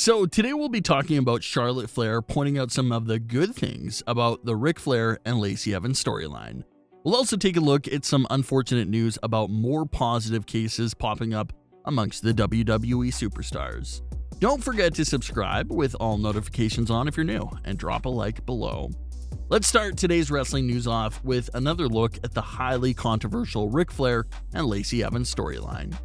So today we'll be talking about Charlotte Flair, pointing out some of the good things about the Ric Flair and Lacey Evans storyline. We'll also take a look at some unfortunate news about more positive cases popping up amongst the WWE superstars. Don't forget to subscribe with all notifications on if you're new, and drop a like below. Let's start today's wrestling news off with another look at the highly controversial Ric Flair and Lacey Evans storyline.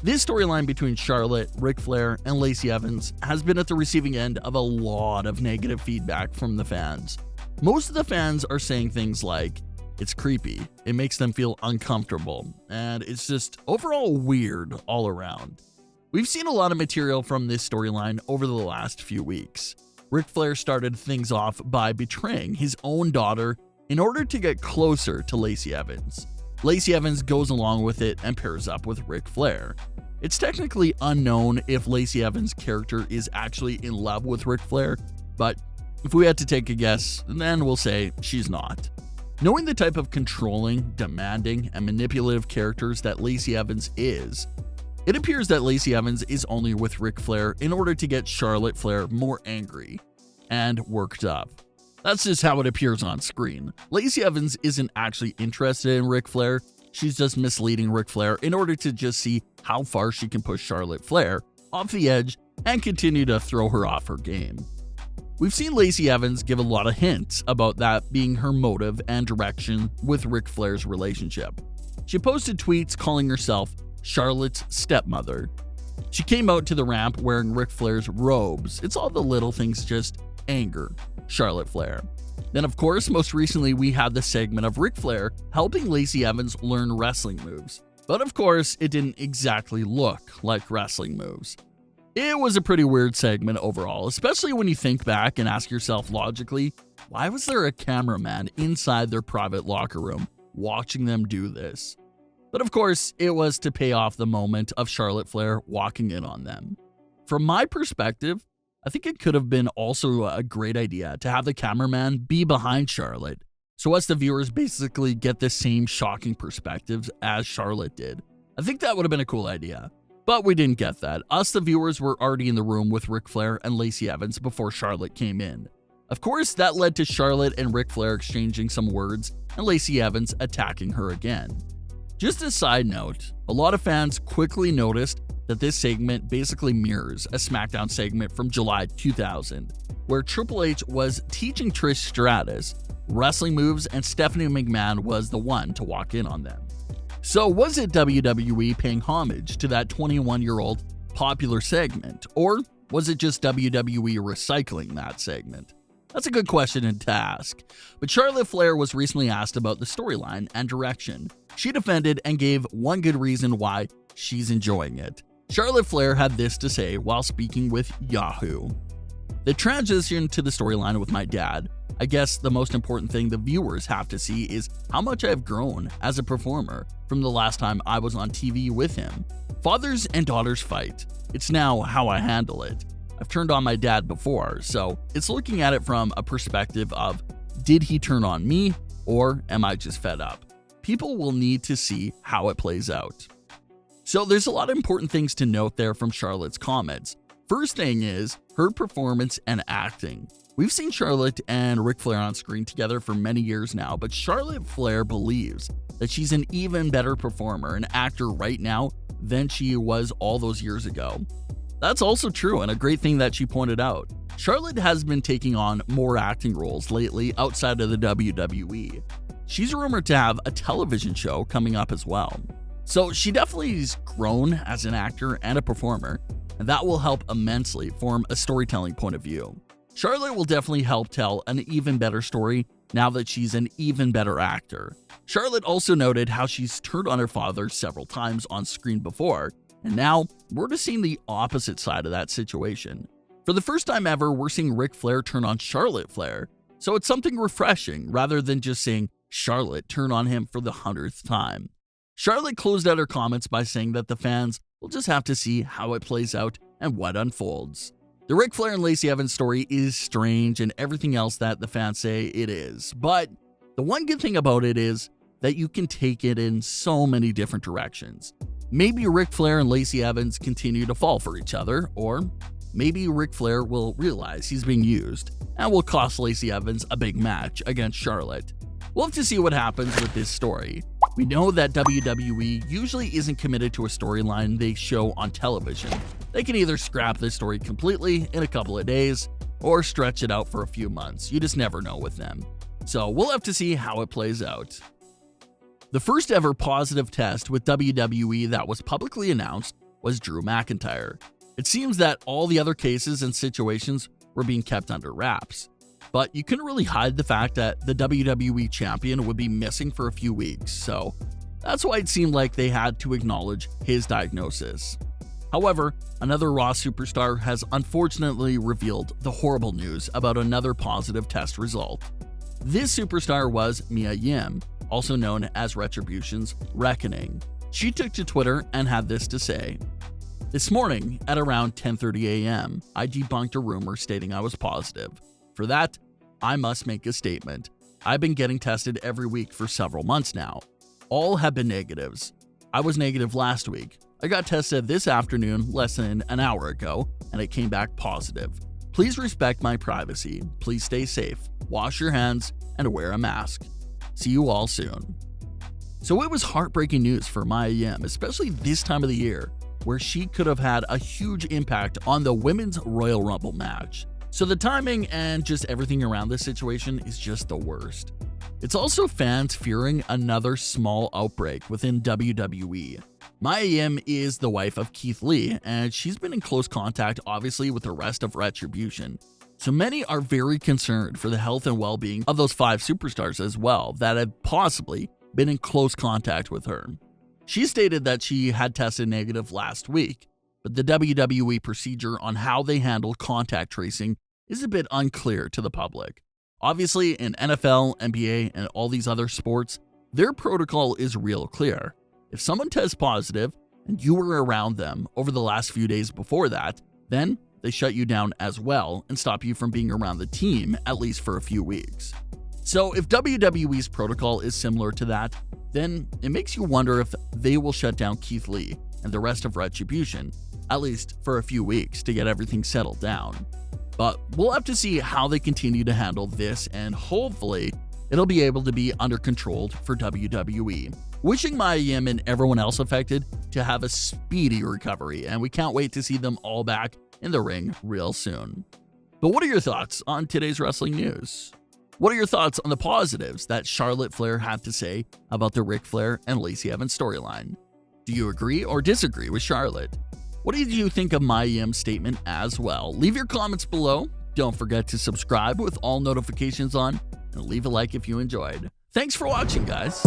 This storyline between Charlotte, Ric Flair, and Lacey Evans has been at the receiving end of a lot of negative feedback from the fans. Most of the fans are saying things like, it's creepy, it makes them feel uncomfortable, and it's just overall weird all around. We've seen a lot of material from this storyline over the last few weeks. Ric Flair started things off by betraying his own daughter in order to get closer to Lacey Evans. Lacey Evans goes along with it and pairs up with Ric Flair. It's technically unknown if Lacey Evans' character is actually in love with Ric Flair, but if we had to take a guess, then we'll say she's not. Knowing the type of controlling, demanding, and manipulative characters that Lacey Evans is, it appears that Lacey Evans is only with Ric Flair in order to get Charlotte Flair more angry and worked up. That's just how it appears on screen. Lacey Evans isn't actually interested in Ric Flair, she's just misleading Ric Flair in order to just see how far she can push Charlotte Flair off the edge and continue to throw her off her game. We've seen Lacey Evans give a lot of hints about that being her motive and direction with Ric Flair's relationship. She posted tweets calling herself Charlotte's stepmother. She came out to the ramp wearing Ric Flair's robes. It's all the little things just anger Charlotte Flair. Then of course, most recently we had the segment of Ric Flair helping Lacey Evans learn wrestling moves. But of course, it didn't exactly look like wrestling moves. It was a pretty weird segment overall, especially when you think back and ask yourself logically, why was there a cameraman inside their private locker room watching them do this? But of course, it was to pay off the moment of Charlotte Flair walking in on them. From my perspective, I think it could have been also a great idea to have the cameraman be behind Charlotte, so as the viewers basically get the same shocking perspectives as Charlotte did. I think that would have been a cool idea. But we didn't get that. Us, the viewers, were already in the room with Ric Flair and Lacey Evans before Charlotte came in. Of course, that led to Charlotte and Ric Flair exchanging some words and Lacey Evans attacking her again. Just a side note, a lot of fans quickly noticed that this segment basically mirrors a SmackDown segment from July 2000, where Triple H was teaching Trish Stratus wrestling moves and Stephanie McMahon was the one to walk in on them. So was it WWE paying homage to that 21-year-old popular segment, or was it just WWE recycling that segment? That's a good question to ask. But Charlotte Flair was recently asked about the storyline and direction. She defended and gave one good reason why she's enjoying it. Charlotte Flair had this to say while speaking with Yahoo. The transition to the storyline with my dad, I guess the most important thing the viewers have to see is how much I've grown as a performer from the last time I was on TV with him. Fathers and daughters fight. It's now how I handle it. I've turned on my dad before, so it's looking at it from a perspective of, did he turn on me, or am I just fed up? People will need to see how it plays out. So there's a lot of important things to note there from Charlotte's comments. First thing is her performance and acting. We've seen Charlotte and Ric Flair on screen together for many years now, but Charlotte Flair believes that she's an even better performer and actor right now than she was all those years ago. That's also true, and a great thing that she pointed out. Charlotte has been taking on more acting roles lately outside of the WWE. She's rumored to have a television show coming up as well. So she definitely has grown as an actor and a performer, and that will help immensely from a storytelling point of view. Charlotte will definitely help tell an even better story now that she's an even better actor. Charlotte also noted how she's turned on her father several times on screen before, and now we're just seeing the opposite side of that situation. For the first time ever, we're seeing Ric Flair turn on Charlotte Flair, so it's something refreshing rather than just seeing Charlotte turn on him for the 100th time. Charlotte closed out her comments by saying that the fans will just have to see how it plays out and what unfolds. The Ric Flair and Lacey Evans story is strange and everything else that the fans say it is, but the one good thing about it is that you can take it in so many different directions. Maybe Ric Flair and Lacey Evans continue to fall for each other, or maybe Ric Flair will realize he's being used and will cost Lacey Evans a big match against Charlotte. We'll have to see what happens with this story. We know that WWE usually isn't committed to a storyline they show on television. They can either scrap this story completely in a couple of days or stretch it out for a few months. You just never know with them. So we'll have to see how it plays out. The first ever positive test with WWE that was publicly announced was Drew McIntyre. It seems that all the other cases and situations were being kept under wraps. But you couldn't really hide the fact that the WWE champion would be missing for a few weeks, so that's why it seemed like they had to acknowledge his diagnosis. However, another Raw superstar has unfortunately revealed the horrible news about another positive test result. This superstar was Mia Yim, also known as Retribution's Reckoning. She took to Twitter and had this to say: "This morning at around 10:30 a.m., I debunked a rumor stating I was positive. For that, I must make a statement. I've been getting tested every week for several months now. All have been negatives. I was negative last week. I got tested this afternoon less than an hour ago, and it came back positive. Please respect my privacy. Please stay safe. Wash your hands and wear a mask. See you all soon." So it was heartbreaking news for Mia Yim, especially this time of the year, where she could have had a huge impact on the Women's Royal Rumble match. So the timing and just everything around this situation is just the worst. It's also fans fearing another small outbreak within WWE. Mia Yim is the wife of Keith Lee, and she's been in close contact obviously with the rest of Retribution. So many are very concerned for the health and well-being of those 5 superstars as well that have possibly been in close contact with her. She stated that she had tested negative last week, but the WWE procedure on how they handle contact tracing is a bit unclear to the public. Obviously, in NFL, NBA, and all these other sports, their protocol is real clear. If someone tests positive and you were around them over the last few days before that, then they shut you down as well and stop you from being around the team at least for a few weeks. So if WWE's protocol is similar to that, then it makes you wonder if they will shut down Keith Lee and the rest of Retribution, at least for a few weeks, to get everything settled down. But we'll have to see how they continue to handle this, and hopefully it'll be able to be under control for WWE. Wishing Mia Yim and everyone else affected to have a speedy recovery, and we can't wait to see them all back in the ring real soon. But what are your thoughts on today's wrestling news? What are your thoughts on the positives that Charlotte Flair had to say about the Ric Flair and Lacey Evans storyline? Do you agree or disagree with Charlotte? What did you think of Mia Yim's statement as well? Leave your comments below. Don't forget to subscribe with all notifications on, and leave a like if you enjoyed. Thanks for watching, guys.